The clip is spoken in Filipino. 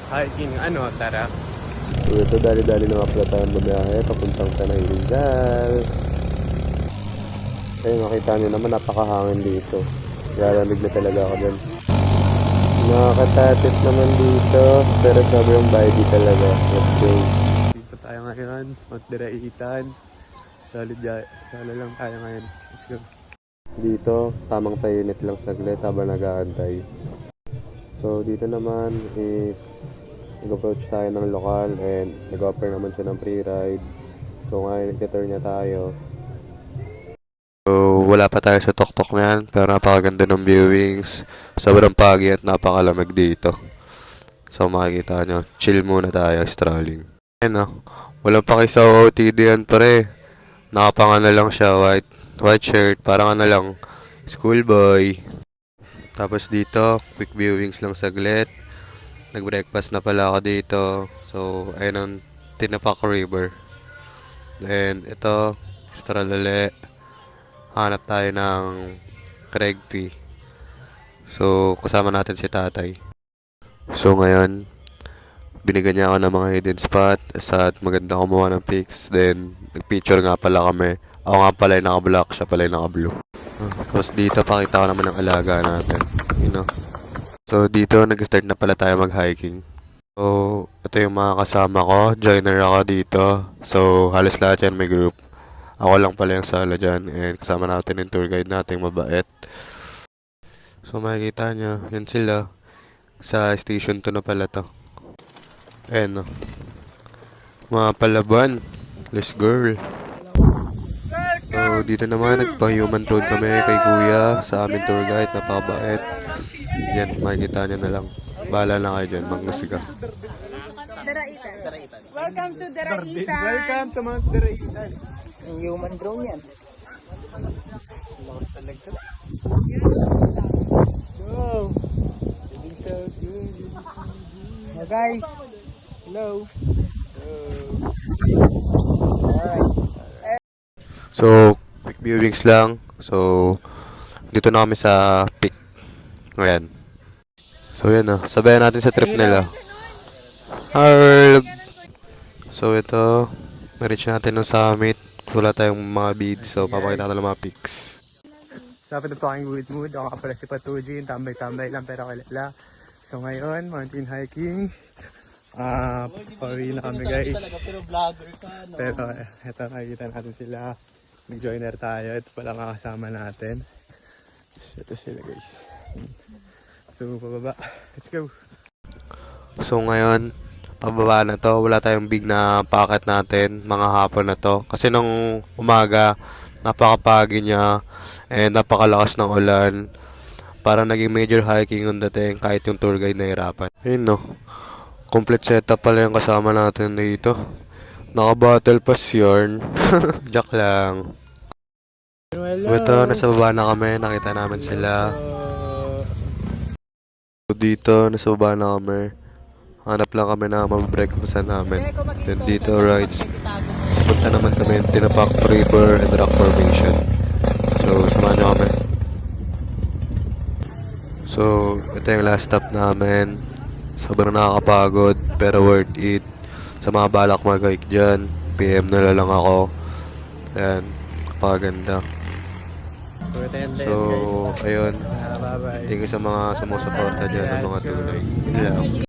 hiking, tara. So ito, dali-dali na nga pala tayong bumiyahe papuntang Tanay Rizal. Ayun, makita nyo naman, napakahangin dito. Lalamig na talaga ako dyan. Nakakatatip naman dito, pero sobrang vibey talaga. Let's go. Dito tayo ngayon, Mount Diraitan. Solo lang tayo ngayon. Let's go. Dito, tamang payunit lang saglit habang nag-aantay. So dito naman is nag-approach tayo ng lokal and nag-offer naman siya ng free ride. So ngayon, nag-turn niya tayo. So wala pa tayo sa tuktok na yan, pero napakaganda ng viewings. Sobrang pagi at napakalamig dito. So makikita nyo, chill muna tayo, strolling. Ayun walang pakisa OOTD yan pare. Nakapangano lang siya, white shirt, parang lang, schoolboy. Tapos dito, quick viewings lang saglit. Nag-breakfast na pala ako dito. So, ayun ang Tinapak River. And ito, stroll ulit. Hanap tayo ng Craig P. So, kasama natin si tatay. So, ngayon, binigyan niya ako ng mga hidden spot at maganda kumuha ng pics. Then, nag-picture nga pala kami. Ako nga pala yung naka-black, siya pala yung naka-blue. Tapos dito, pakita ko naman ang alaga natin. So, dito, nag-start na pala tayo mag-hiking. So, ito yung mga kasama ko. Joiner ako dito. So, halos lahat yan may group. Ako lang pala yung solo dyan. And kasama natin yung tour guide nating mabait. So, makikita nyo, yan sila. Sa station 2 na pala to. Ayan mga palaban. Let's girl. So, dito naman, nagpa-human road kami kay kuya sa amin tour guide. Napakabait. Yan, makikita nyo na lang. Bahala na kayo dyan, magmusika. Diraitan. Welcome to Diraitan. Welcome to Mount Diraitan. Yung human drone yan. Lakas talaga. Wow. Feeling so good. So guys, Hello. alright. So, quick viewings lang. So, dito na kami sa peak. Ayan. So, yan sabayan natin sa trip nila. Arg! So, ito. Na-reach natin ng summit. Wala tayong mga beads. So, papakita natin ng mga pics. Sa the fucking good mood. Ako pala si Patujin. Tambay-tambay lang pero kilala. So, ngayon, mountain hiking. Pauwi na kami guys. Pero eto, nakikita natin sila. Nag-joiner tayo. Ito pala mga kasama natin. Ito sila guys. So pababa. Let's go. So ngayon, pababa na to. Wala tayong big na packet natin. Mga hapon na to. Kasi nung umaga, napakapagi niya. And napakalakas ng ulan. Parang naging major hiking yung dating kahit yung tour guide nahirapan. Ayun complete setup pala yung kasama natin dito. Naka-battle pass yarn. Joke lang. Ito, nasa baba na kami. Nakita namin sila. So, dito, nasa baba na kami. Hanap lang kami na mabreakfastan namin. Then dito, rides. Punta naman kami Tinapak River and Rock Formation. So, samahan nyo kami. So, ito yung last stop namin. Sobrang nakakapagod, pero worth it. Sa mga balak mag-hike dyan, PM na lang ako. Ayan, kapaganda. So, ayun. Bye-bye. Thank you sa mga sumusuporta dyan ng mga tunay. Yun lang.